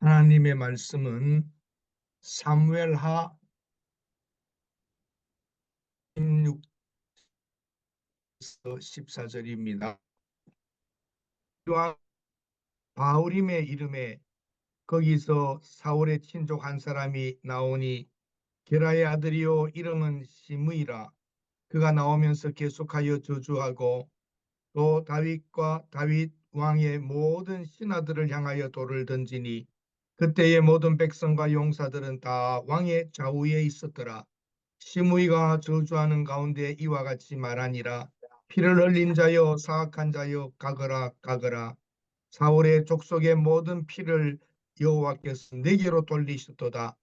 하나님의 말씀은 사무엘하 16에서 14절입니다. 바울임의 이름에 거기서 사울의 친족 한 사람이 나오니 게라의 아들이요 이름은 시므이라. 그가 나오면서 계속하여 저주하고 또 다윗과 다윗 왕의 모든 신하들을 향하여 돌을 던지니 그때의 모든 백성과 용사들은 다 왕의 좌우에 있었더라. 시므이가 저주하는 가운데 이와 같이 말하니라. 피를 흘린 자여 사악한 자여 가거라 가거라. 사울의 족속의 모든 피를 여호와께서 내게로 돌리셨도다.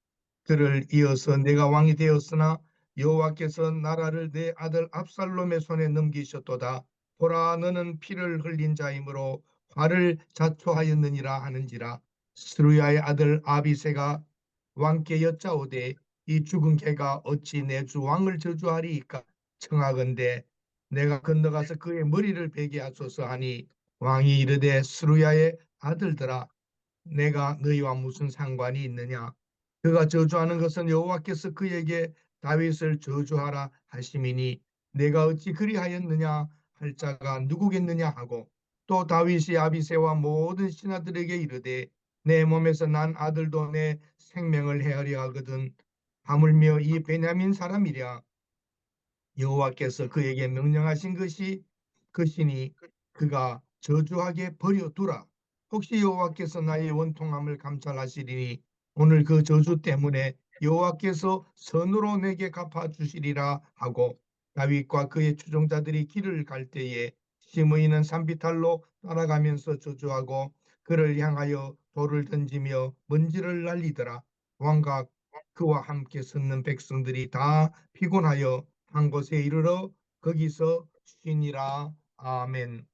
그를 이어서 내가 왕이 되었으나 여호와께서 나라를 내 아들 압살롬의 손에 넘기셨도다. 보라, 너는 피를 흘린 자이므로 화를 자초하였느니라 하는지라. 스루야의 아들 아비새가 왕께 여짜오되 이 죽은 개가 어찌 내 주 왕을 저주하리이까. 청하건대 내가 건너가서 그의 머리를 베게 하소서 하니 왕이 이르되 스루야의 아들들아, 내가 너희와 무슨 상관이 있느냐. 그가 저주하는 것은 여호와께서 그에게 다윗을 저주하라 하심이니 내가 어찌 그리하였느냐 할 자가 누구겠느냐 하고, 또 다윗이 아비새와 모든 신하들에게 이르되 내 몸에서 난 아들도 내 생명을 헤아려 하거든 하물며 이 베냐민 사람이랴. 여호와께서 그에게 명령하신 것이 것이니 그가 저주하게 버려두라. 혹시 여호와께서 나의 원통함을 감찰하시리니 오늘 그 저주 때문에 여호와께서 선으로 내게 갚아주시리라 하고, 다윗과 그의 추종자들이 길을 갈 때에 시므이는 산비탈로 따라가면서 저주하고 그를 향하여 돌을 던지며 먼지를 날리더라. 왕과 그와 함께 섰는 백성들이 다 피곤하여 한 곳에 이르러 거기서 쉬니라. 아멘.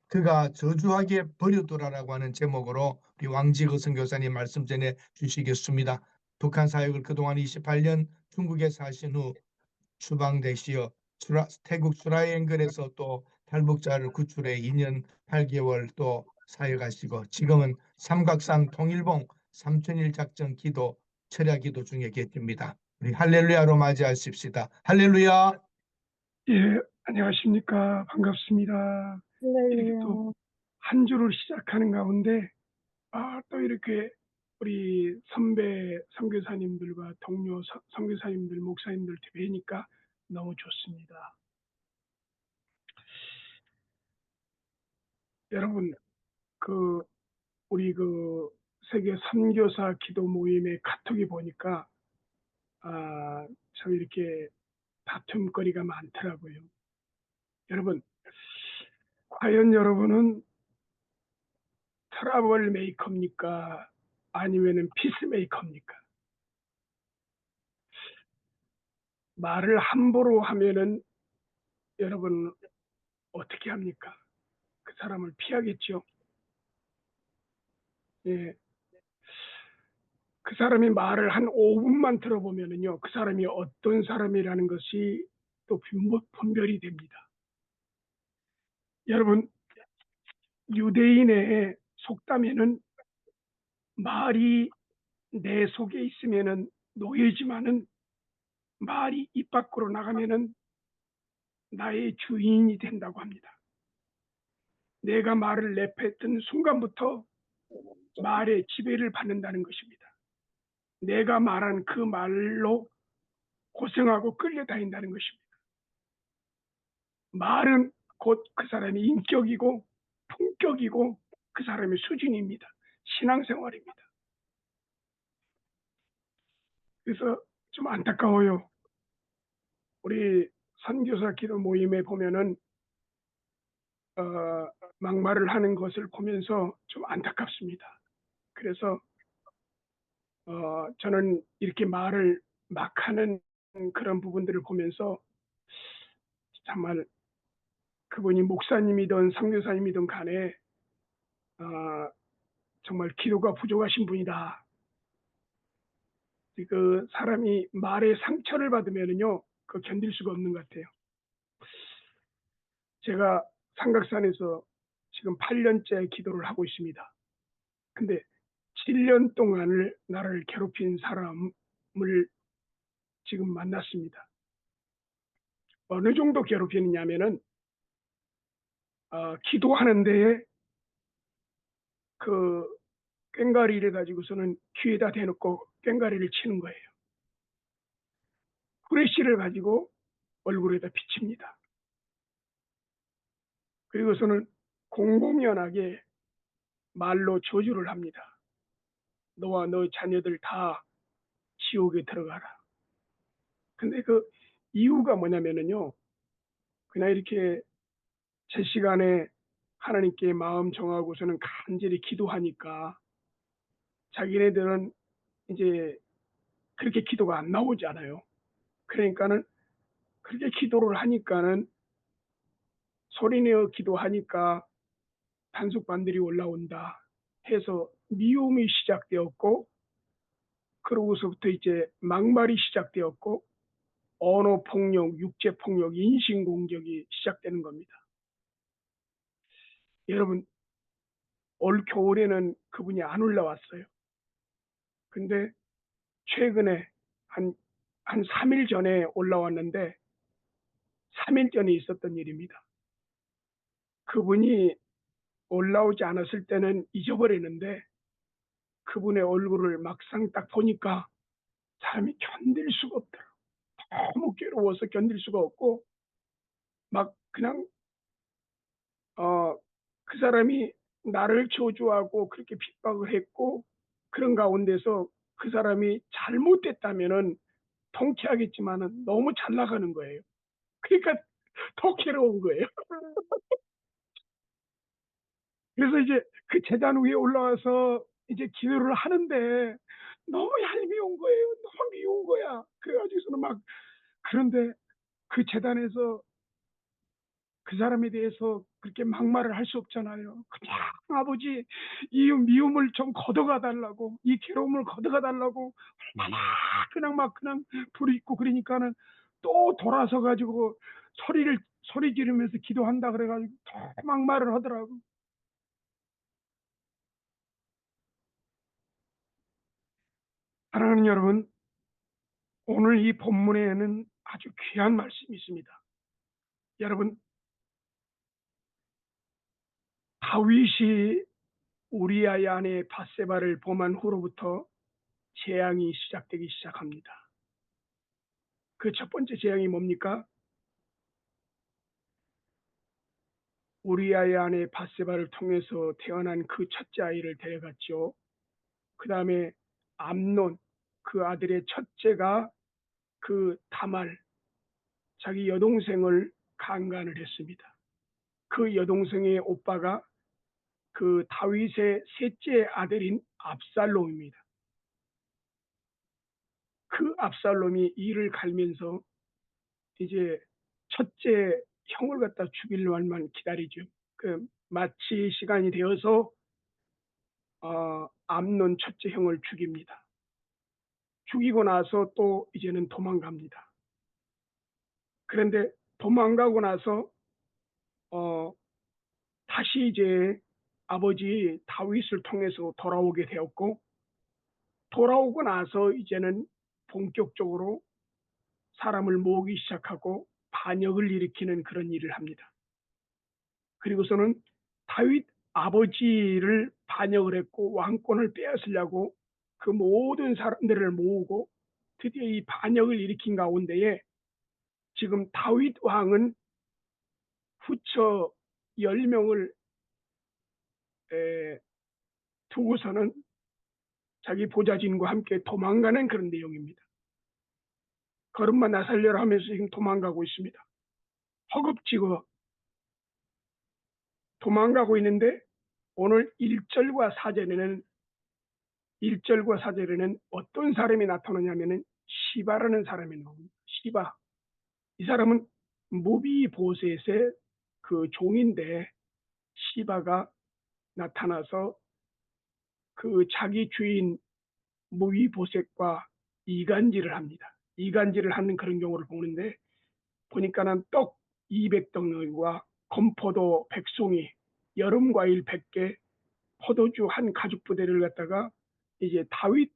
그가 저주하게 버려두라라고 하는 제목으로 우리 왕지거 선교사님 말씀 전해 주시겠습니다. 북한 사역을 그동안 28년 중국에 사신 후 추방되시어 태국 수라이앵글에서 또 탈북자를 구출해 2년 8개월 또 사역하시고 지금은 삼각산 통일봉 3000일 작전 기도 철야 기도 중에 계십니다. 우리 할렐루야로 맞이하십시다. 할렐루야. 예, 안녕하십니까. 반갑습니다. 이렇게 또 할렐루야. 한 주를 시작하는 가운데, 또 이렇게 우리 선배 선교사님들과 동료 선교사님들, 목사님들 뵈니까 너무 좋습니다. 여러분, 우리 세계 선교사 기도 모임의 카톡이 보니까, 참 이렇게 다툼거리가 많더라고요. 여러분, 과연 여러분은 트러블 메이커입니까? 아니면은 피스메이커입니까? 말을 함부로 하면은 여러분 어떻게 합니까? 그 사람을 피하겠죠. 예. 그 사람이 말을 한 5분만 들어보면은요, 그 사람이 어떤 사람이라는 것이 또 분별이 됩니다. 여러분, 유대인의 속담에는 말이 내 속에 있으면은 노예지만은 말이 입 밖으로 나가면은 나의 주인이 된다고 합니다. 내가 말을 내뱉은 순간부터 말의 지배를 받는다는 것입니다. 내가 말한 그 말로 고생하고 끌려다닌다는 것입니다. 말은 곧 그 사람의 인격이고 품격이고 그 사람의 수준입니다. 신앙생활입니다. 그래서 좀 안타까워요. 우리 선교사 기도 모임에 보면은 막말을 하는 것을 보면서 좀 안타깝습니다. 그래서 저는 이렇게 말을 막 하는 그런 부분들을 보면서 정말 그분이 목사님이든 선교사님이든 간에 정말 기도가 부족하신 분이다. 그 사람이 말에 상처를 받으면요, 그 견딜 수가 없는 것 같아요. 제가 삼각산에서 지금 8년째 기도를 하고 있습니다. 근데 7년 동안을 나를 괴롭힌 사람을 지금 만났습니다. 어느 정도 괴롭히느냐면은 기도하는 데에 그 꽹과리를 가지고서는 귀에다 대놓고 꽹과리를 치는 거예요. 후레쉬를 가지고 얼굴에다 비칩니다. 그리고서는 공공연하게 말로 저주를 합니다. 너와 너 자녀들 다 지옥에 들어가라. 근데 그 이유가 뭐냐면은요, 그냥 이렇게 제 시간에 하나님께 마음 정하고서는 간절히 기도하니까 자기네들은 이제 그렇게 기도가 안 나오잖아요. 그러니까는 그렇게 기도를 하니까는 소리내어 기도하니까 단속반들이 올라온다 해서 미움이 시작되었고, 그러고서부터 이제 막말이 시작되었고, 언어폭력, 육체폭력, 인신공격이 시작되는 겁니다. 여러분, 올 겨울에는 그분이 안 올라왔어요. 근데 최근에 한 3일 전에 올라왔는데 3일 전에 있었던 일입니다. 그분이 올라오지 않았을 때는 잊어버리는데 그분의 얼굴을 막상 딱 보니까 사람이 견딜 수가 없더라고요. 너무 괴로워서 견딜 수가 없고 막 그냥 그 사람이 나를 저주하고 그렇게 핍박을 했고 그런 가운데서 그 사람이 잘못됐다면은 통쾌하겠지만은 너무 잘 나가는 거예요. 그러니까 더 괴로운 거예요. 그래서 이제 그 제단 위에 올라와서 이제 기도를 하는데 너무 얄미운 거예요. 너무 미운 거야. 그래가지고서는 막 그런데 그 재단에서 그 사람에 대해서 그렇게 막말을 할 수 없잖아요. 그냥 아버지 이 미움을 좀 걷어가 달라고 이 괴로움을 걷어가 달라고 얼마나 그냥 막 그냥 불이 있고 그러니까는 또 돌아서 가지고 소리 지르면서 기도한다 그래가지고 더 막말을 하더라고. 사랑하는 여러분, 오늘 이 본문에는 아주 귀한 말씀이 있습니다. 여러분, 다윗이 우리아의 아내 바세바를 범한 후로부터 재앙이 시작되기 시작합니다. 그 첫 번째 재앙이 뭡니까? 우리아의 아내 바세바를 통해서 태어난 그 첫째 아이를 데려갔죠. 그 다음에 암논, 그 아들의 첫째가 그 다말, 자기 여동생을 강간을 했습니다. 그 여동생의 오빠가 그 다윗의 셋째 아들인 압살롬입니다. 그 압살롬이 이를 갈면서 이제 첫째 형을 갖다 죽일 날만 기다리죠. 그 마치 시간이 되어서 암논 첫째 형을 죽입니다. 죽이고 나서 또 이제는 도망갑니다. 그런데 도망가고 나서 어, 다시 이제 아버지 다윗을 통해서 돌아오게 되었고, 돌아오고 나서 이제는 본격적으로 사람을 모으기 시작하고 반역을 일으키는 그런 일을 합니다. 그리고서는 다윗 아버지를 반역을 했고 왕권을 빼앗으려고 그 모든 사람들을 모으고 드디어 이 반역을 일으킨 가운데에 지금 다윗 왕은 후처 10명을 두고서는 자기 보좌진과 함께 도망가는 그런 내용입니다. 걸음마 나살려라 하면서 지금 도망가고 있습니다. 허겁지겁 도망가고 있는데 오늘 1절과 4절에는 어떤 사람이 나타나냐면은 시바라는 사람이 나옵니다. 시바. 이 사람은 무비보셋의 그 종인데 시바가 나타나서 그 자기 주인 무비보셋과 이간질을 합니다. 이간질을 하는 그런 경우를 보는데 보니까는 떡 200덩어리와 건포도 100송이, 여름 과일 100개, 포도주 한 가죽 부대를 갖다가 이제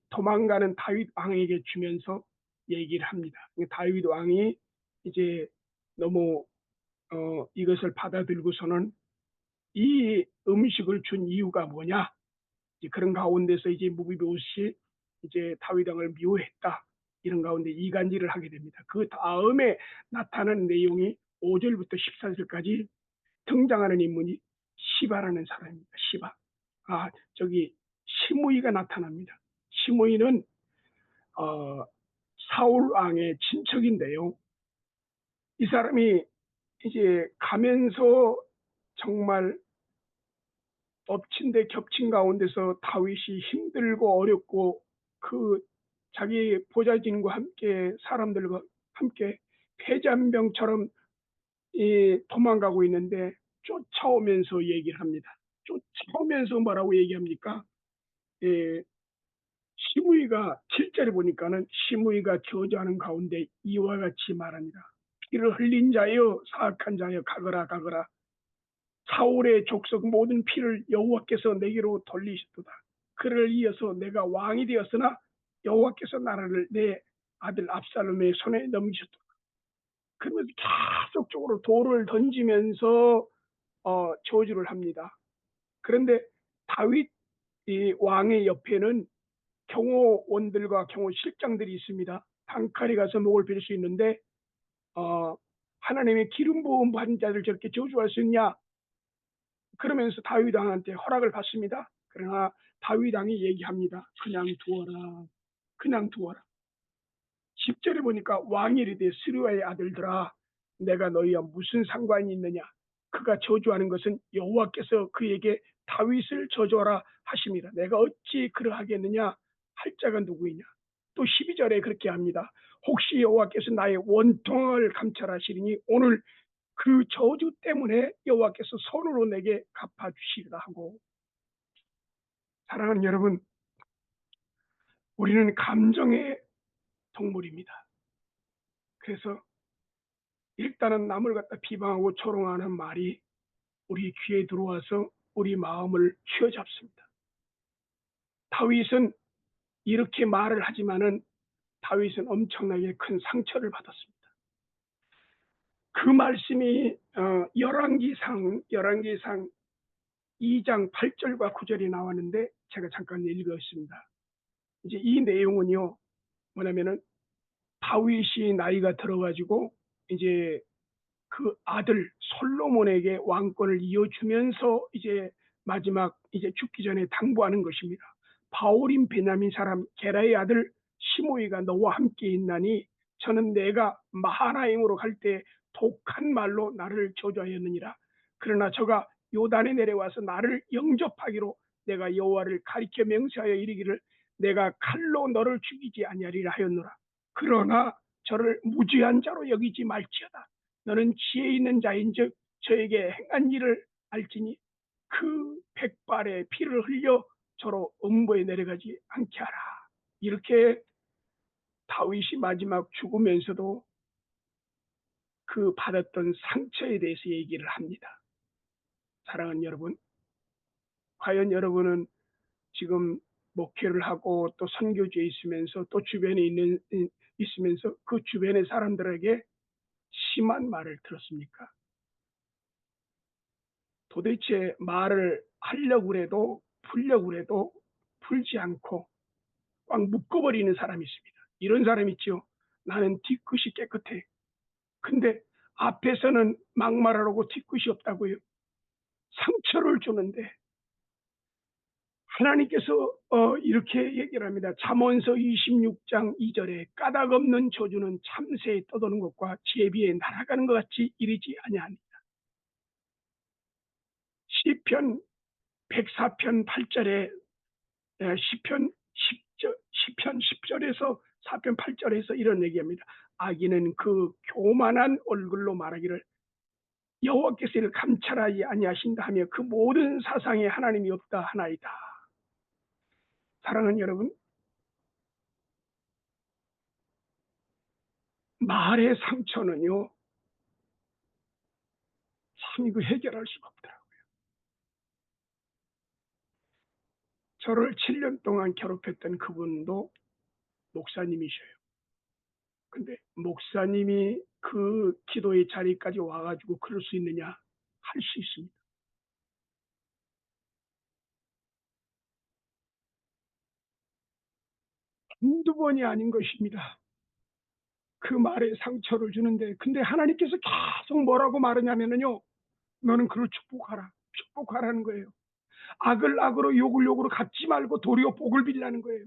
도망가는 다윗 왕에게 주면서 얘기를 합니다. 다윗 왕이 이제 너무 이것을 받아들고서는 이 음식을 준 이유가 뭐냐? 이제 그런 가운데서 이제 무비보시 이제 다윗 왕을 미워했다. 이런 가운데 이간질을 하게 됩니다. 그 다음에 나타나는 내용이 5절부터 14절까지 등장하는 인물이 시바라는 사람입니다. 시바. 저기 시므이가 나타납니다. 시므이는 어, 사울 왕의 친척인데요. 이 사람이 이제 가면서 정말 엎친 데 겹친 가운데서 다윗이 힘들고 어렵고 그 자기 보좌진과 함께 사람들과 함께 패잔병처럼 도망가고 있는데 쫓아오면서 얘기를 합니다. 쫓아오면서 뭐라고 얘기합니까? 예, 시므이가 7절에 보니까는 시므이가 저주하는 가운데 이와 같이 말합니다. 피를 흘린 자여 사악한 자여 가거라 가거라. 사울의 족속 모든 피를 여호와께서 내게로 돌리셨도다. 그를 이어서 내가 왕이 되었으나 여호와께서 나라를 내 아들 압살롬의 손에 넘기셨도다. 그러면서 계속적으로 돌을 던지면서 저주를 합니다. 그런데 다윗 이 왕의 옆에는 경호원들과 경호실장들이 있습니다. 단칼에 가서 목을 빌 수 있는데 하나님의 기름 부음 받은 자를 저렇게 저주할 수 있냐? 그러면서 다윗 왕한테 허락을 받습니다. 그러나 다윗 왕이 얘기합니다. 그냥 두어라. 그냥 두어라. 10절에 보니까 왕이 이르되 스루야의 아들들아 내가 너희와 무슨 상관이 있느냐. 그가 저주하는 것은 여호와께서 그에게 다윗을 저주하라 하심이라. 내가 어찌 그러하겠느냐. 할 자가 누구이냐. 또 12절에 그렇게 합니다. 혹시 여호와께서 나의 원통을 감찰하시리니 오늘 그 저주 때문에 여호와께서 손으로 내게 갚아주시리라 하고. 사랑하는 여러분, 우리는 감정의 동물입니다. 그래서 일단은 남을 갖다 비방하고 조롱하는 말이 우리 귀에 들어와서 우리 마음을 휘어잡습니다. 다윗은 이렇게 말을 하지만은 다윗은 엄청나게 큰 상처를 받았습니다. 그 말씀이 열왕기상 2장 8절과 9절이 나왔는데 제가 잠깐 읽었습니다. 이제 이 내용은요, 뭐냐면은 다윗이 나이가 들어가지고 이제 그 아들 솔로몬에게 왕권을 이어주면서 이제 마지막 이제 죽기 전에 당부하는 것입니다. 바울임 베냐민 사람 게라의 아들 시므이가 너와 함께 있나니 저는 내가 마하나임으로 갈 때 독한 말로 나를 저주하였느니라. 그러나 저가 요단에 내려와서 나를 영접하기로 내가 여호와를 가리켜 명세하여 이르기를 내가 칼로 너를 죽이지 아니하리라 하였노라. 그러나 저를 무죄한 자로 여기지 말지어다. 너는 지혜 있는 자인즉 저에게 행한 일을 알지니 그 백발의 피를 흘려 저로 음부에 내려가지 않게 하라. 이렇게 다윗이 마지막 죽으면서도 그 받았던 상처에 대해서 얘기를 합니다. 사랑하는 여러분, 과연 여러분은 지금 목회를 하고 또 선교지에 있으면서 또 주변에 있으면서 그 주변의 사람들에게 심한 말을 들었습니까? 도대체 말을 하려고 해도 풀려고 해도 풀지 않고 꽉 묶어버리는 사람이 있습니다. 이런 사람 있죠. 나는 뒤끝이 깨끗해. 근데 앞에서는 막말하라고 뒤끝이 없다고요. 상처를 주는데 하나님께서 이렇게 얘기를 합니다. 잠언서 26장 2절에 까닭 없는 저주는 참새에 떠도는 것과 제비에 날아가는 것 같이 이르지 아니하니. 시편 104편 8절에 시편 10절에서 4편 8절에서 이런 얘기합니다. 악인은 그 교만한 얼굴로 말하기를 여호와께서 이를 감찰하지 아니하신다 하며 그 모든 사상에 하나님이 없다 하나이다. 사랑하는 여러분, 말의 상처는요, 참 이거 해결할 수가 없더라고요. 저를 7년 동안 괴롭혔던 그분도 목사님이셔요. 근데 목사님이 그 기도의 자리까지 와 가지고 그럴 수 있느냐? 할 수 있습니다. 한두 번이 아닌 것입니다. 그 말에 상처를 주는데, 근데 하나님께서 계속 뭐라고 말하냐면은요. "너는 그를 축복하라." 축복하라는 거예요. 악을 악으로 욕을 욕으로 갚지 말고 도리어 복을 빌라는 거예요.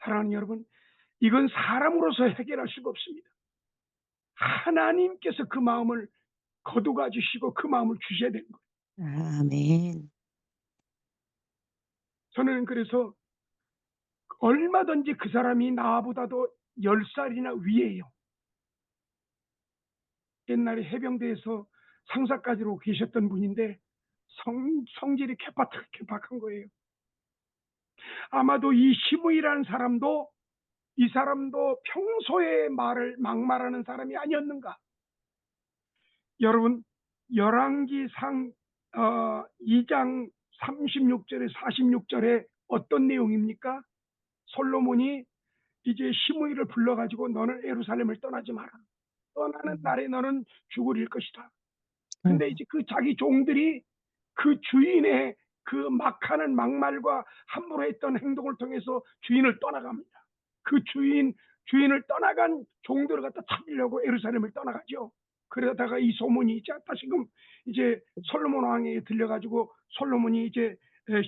사랑하는 여러분, 이건 사람으로서 해결할 수가 없습니다. 하나님께서 그 마음을 거두가 주시고 그 마음을 주셔야 되는 거예요. 아멘. 저는 그래서 얼마든지 그 사람이 나보다도 10살이나 위에요. 옛날에 해병대에서 상사까지로 계셨던 분인데 성질이 개박한 거예요. 아마도 이 시므이라는 사람도, 이 사람도 평소에 말을 막말하는 사람이 아니었는가. 여러분, 열왕기상 2장 36절에 46절에 어떤 내용입니까? 솔로몬이 이제 시므이를 불러 가지고 "너는 예루살렘을 떠나지 마라. 떠나는 음. 날에 너는 죽으릴 것이다." 음. 근데 이제 그 자기 종들이 그 주인의 그 막하는 막말과 함부로 했던 행동을 통해서 주인을 떠나갑니다. 그 주인을 떠나간 종들을 갖다 찾으려고 예루살렘을 떠나가죠. 그러다가 이 소문이 이제 다시금 이제 솔로몬 왕에게 들려 가지고 솔로몬이 이제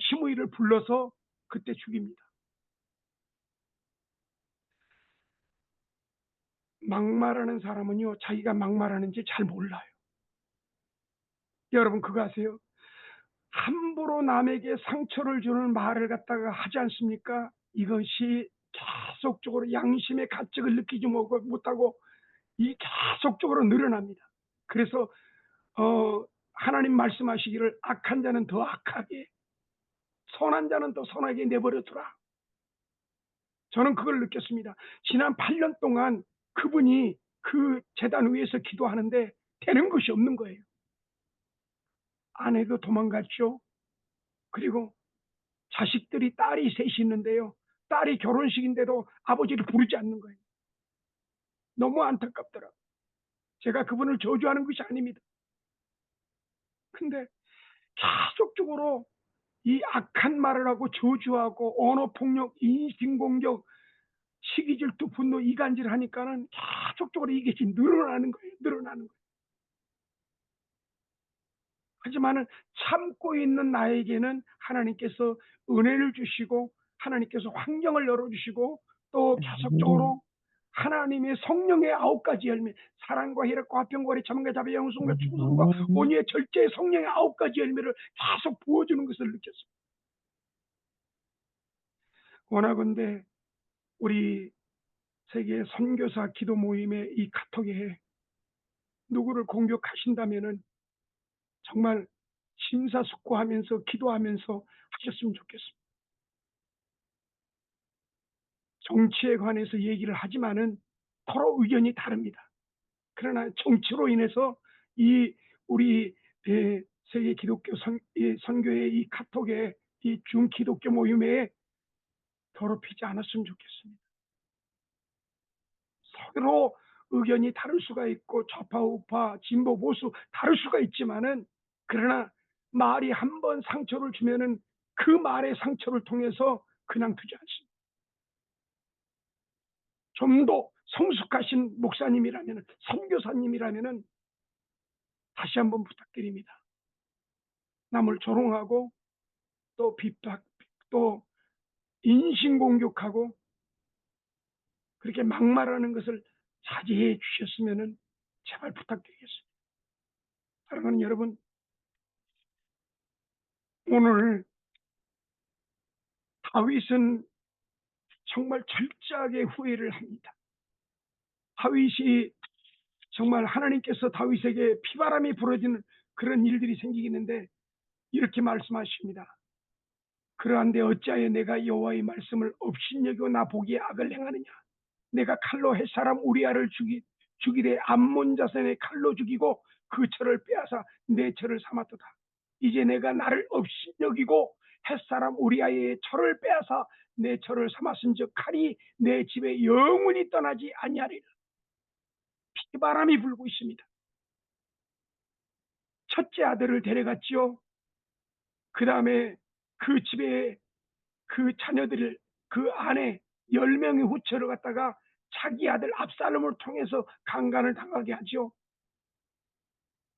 시므이를 불러서 그때 죽입니다. 막말하는 사람은요, 자기가 막말하는지 잘 몰라요. 여러분 그거 아세요? 함부로 남에게 상처를 주는 말을 갖다가 하지 않습니까? 이것이 계속적으로 양심의 가책을 느끼지 못하고 이 계속적으로 늘어납니다. 그래서 하나님 말씀하시기를 "악한 자는 더 악하게, 선한 자는 더 선하게 내버려 두라." 저는 그걸 느꼈습니다. 지난 8년 동안 그분이 그 제단 위에서 기도하는데 되는 것이 없는 거예요. 아내도 도망갔죠. 그리고 자식들이, 딸이 셋이 있는데요. 딸이 결혼식인데도 아버지를 부르지 않는 거예요. 너무 안타깝더라고요. 제가 그분을 저주하는 것이 아닙니다. 근데 계속적으로 이 악한 말을 하고 저주하고 언어폭력, 인신공격, 시기질투, 분노, 이간질 하니까는 계속적으로 이게 지금 늘어나는 거예요. 늘어나는 거예요. 하지만은 참고 있는 나에게는 하나님께서 은혜를 주시고 하나님께서 환경을 열어주시고 또 아멘. 계속적으로 하나님의 성령의 9가지 열매, 사랑과 희락과 화평과 리 자만과 자비 영성과 충성과 아멘. 온유의 절제의 성령의 9가지 열매를 계속 부어주는 것을 느꼈습니다. 원하건대 우리 세계 선교사 기도 모임의 이 카톡에 누구를 공격하신다면은 정말 심사숙고하면서 기도하면서 하셨으면 좋겠습니다. 정치에 관해서 얘기를 하지만은 서로 의견이 다릅니다. 그러나 정치로 인해서 이 우리 세계 기독교 선교의 이 카톡의 이 중기독교 모임에 더럽히지 않았으면 좋겠습니다. 서로 의견이 다를 수가 있고 좌파 우파 진보 보수 다를 수가 있지만은, 그러나 말이 한 번 상처를 주면은 그 말의 상처를 통해서 그냥 두지 않습니다. 좀 더 성숙하신 목사님이라면, 선교사님이라면은 다시 한번 부탁드립니다. 남을 조롱하고 또 비박, 또 인신공격하고 그렇게 막말하는 것을 자제해 주셨으면은 제발 부탁드리겠습니다. 사랑하는 여러분, 오늘 다윗은 정말 철저하게 후회를 합니다. 다윗이 정말 하나님께서 다윗에게 피바람이 불어지는 그런 일들이 생기겠는데 이렇게 말씀하십니다. 그러한데 어찌하여 내가 여호와의 말씀을 업신여기고 나 보기에 악을 행하느냐. 내가 칼로 햇사람 우리아를 죽이되 암몬 자손의 칼로 죽이고 그 철을 빼앗아 내 철을 삼았도다. 이제 내가 나를 업신여기고 햇사람 우리아의 철을 빼앗아 내 철을 삼았은즉 칼이 내 집에 영원히 떠나지 아니하리라. 피바람이 불고 있습니다. 첫째 아들을 데려갔지요. 그 다음에 그 집에 그 자녀들을 그 아내 10명의 후처를 갖다가 자기 아들 압살롬을 통해서 강간을 당하게 하지요.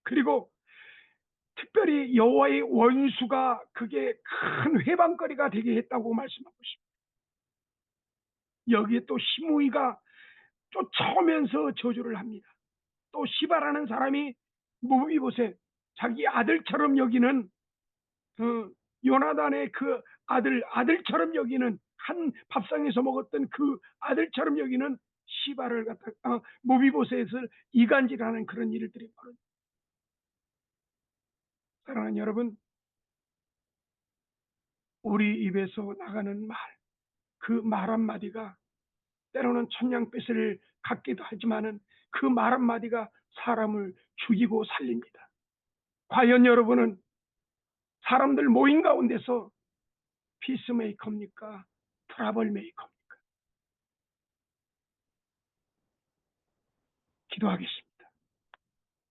그리고 특별히 여호와의 원수가 그게 큰 회방거리가 되게 했다고 말씀하고 있습니다. 여기에 또 시므이가 쫓아오면서 저주를 합니다. 또 시바라는 사람이 무비보셋 자기 아들처럼 여기는 요나단의 그 아들처럼 여기는 한 밥상에서 먹었던 그 아들처럼 여기는 시바를 갖다가 무비보셋을 이간질하는 그런 일들이 벌어집니다. 사랑하는 여러분, 우리 입에서 나가는 말, 그 말 한마디가 때로는 천냥빚을 갖기도 하지만은 그 말 한마디가 사람을 죽이고 살립니다. 과연 여러분은 사람들 모임 가운데서 피스메이커입니까? 트러블 메이커입니까? 기도하겠습니다.